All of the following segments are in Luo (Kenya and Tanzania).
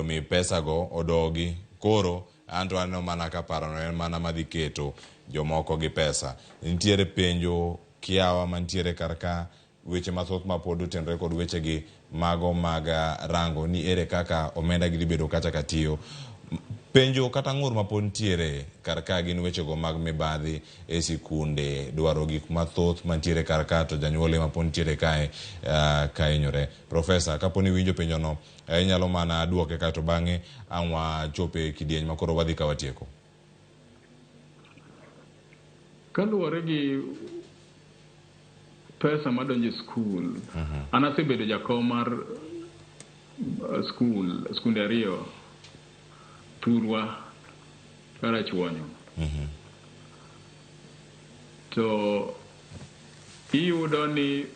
mi pesa go odogi koro anto aneno mana ka parono en mana madhi keto jomoko gi pesa. Nitiere penjo kiawa mantiere karka weche mathoth ma pod otenore kod weche gi mago mag rango ni ere kaka omenda gi bedo kacha katiyo. Penjo kata ng'ur ma pod ntiere karka gin weche go mag mibadhi e sikunde, dwaro gik mathoth mantiere karka to janyuol ma pod ntiere kae kainyore. Profesa, kaponi winjo penjo no inyalo mana duoke kato bang'e anwa chope kidieny makoro wadhi ka watieko. Kaluwore gi pesa madonjo e skul, an asebedo jakom mar skunde ariyo, Turwa Karachuonyo. To iyudo ni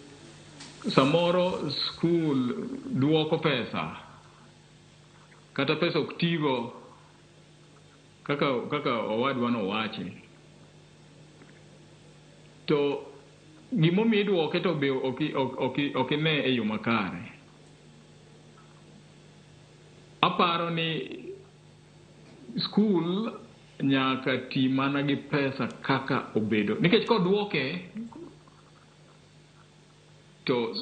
samoro skul duoko pesa kata pesa ok tigo kaka owadwa nowachi. To gimomiyo iduoke to be ok ine e yo makare. Aparo ni skul nyaka ti mana gi pesa kaka obedo. Nikech koduoke to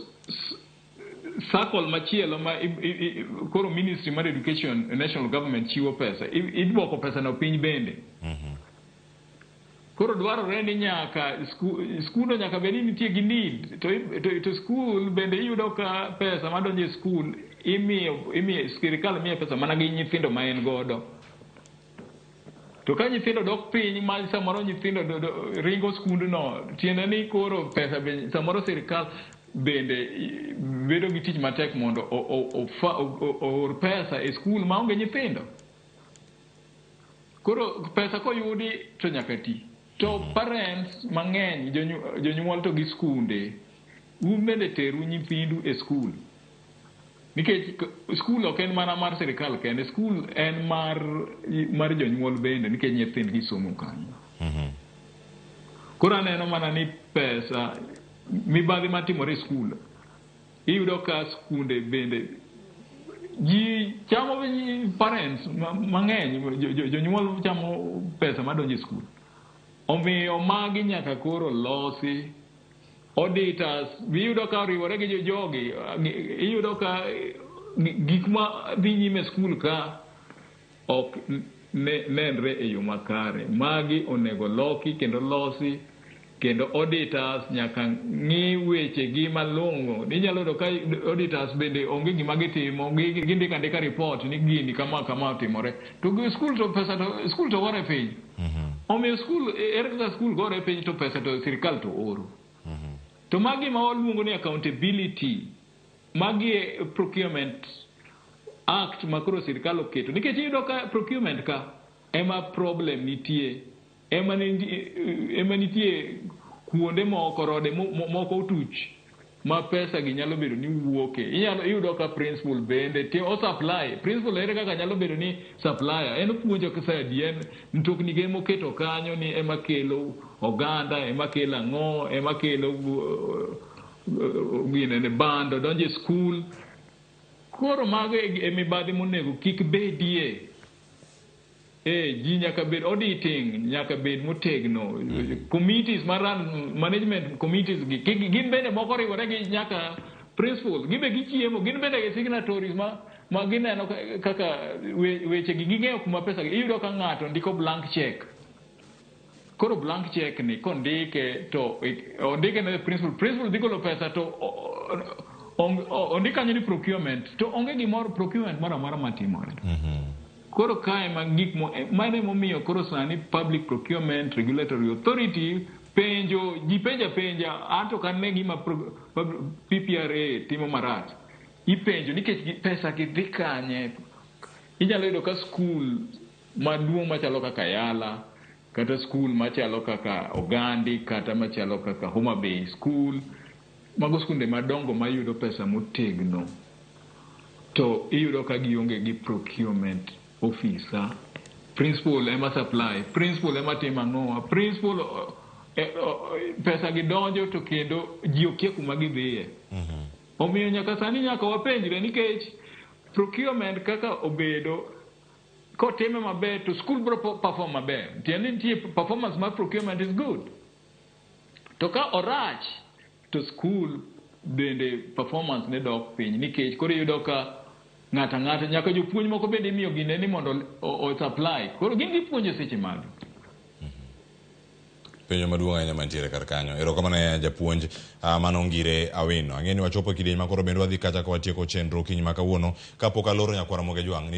circle machielo ma koro Ministry mar Education, National Government chiwo pesa, iduoko pesa no piny bende. Koro dwarore ni nyaka skuno nyaka bedi nitie gi need to skul bende iyudo ka pesa madonjo e skul imiyo sirikal miyo pesa mana gi nyithindo ma en godo. To ka nyithindo dok piny ma samoro nyithindo ringo skundno, tiende ni koro pesa bende samoro sirikal bende bedo gi tich matek mondo or pesa e skul ma onge nyithindo. Koro pesa koyudi to nyaka ti. To parents mang'eny, jonyuol to gi skunde, bende teru nyithindu e skul. Nikech skul ok en mana mar sirikal kende, skul en mar jonyuol bende, nikech nyithindgi somo kanyo. Koro aneno mana ni pesa mibadhi matimore e skul, iyudo ka skunde bende ji chamo parents mang'eny, jonyuol chamo pesa madonjo e skul. Omiyo magi nyaka koro losi. Auditors, iyudo ka oriwore gi jogi, iyudo ka gik ma dhi nyime skul ka ok nenre e yo makare. Magi onego loki kendo losi, kendo auditors nyaka ng'i weche gi malong'o. Inyalo yudo ka auditors bende onge gima gitimo, gindiko andika report ni gini kama otimore. To skul to pesa to skul to gore piny. Omiyo skul, ere kaka skul gore piny to pesa to sirikal to oro. To magi ma waluongo ni accountability, magi e procurement act ma koro sirikal oketo. Nikech iyudo ka procurement ka ema problem nitie, ema nitie kuonde moko, rode moko otuch ma pesa gi nyalo bedo ni wuoke. Iyudo ka principal bende o supply. Principal ere kaka nyalo bedo ni supplier. En puonjo kisa dien mtokni ge moketo kanyo ni ema kelo oganda, ema kelo ang'o, ema kelo ne bando donje skul. Koro mago e mibadhi monego kik bedie. Ji nyaka bed auditing, nyaka bed motegno. Committees management committees gin bende moko riwore gi nyaka principal, gibe gichiemo, gin bende gi signatories ma gineno kaka weche gi ging'eyo kuma pesa gi. Iyudo ka ng'ato ndiko blank check. Koro blank check ni kondike to ondike ne principal dhi golo pesa to ondika ni procurement to onge gimoro procurement moro amora matimore. Koro kae mane momiyo koro sani Public Procurement Regulatory Authority ji penja anto kan ne gima PPRA timo marach. Ipenjo nikech pesa gi dhi kanye. Inyalo yudo ka skul maduong' machalo kaka Yala, kata skul machalo kaka Ogandi, kata machalo kaka Homa Bay skul, mago skunde madongo mayudo pesa motegno. To iyudo ka gionge gi procurement officer. Principal ema supply, principal ema timo ang'o, principal pesa gi donjo to kendo ji okia kuma gidhiye. Omiyo nyaka sani nyaka wapenjre nikech procurement kaka obedo kotime maber to school bro perform maber. Tiende nitie performance mar procurement is good. To ka orach to school bende performance ne dok piny nikech koro yudo ka ng'ata nyaka jopuonj moko bende imiyo gine ni mondo o supply. Koro gin gipuonjo seche mag. Penjo maduong' ahinya mantiere kar kanyo. Erokamano ne japuonj Manongire Awino. Ang'e ni wachopo kidieny ma koro bende wadhi kacha ka watieko chenro kiny ma kawuono kapok aloro nyakwara Ramogi jwang'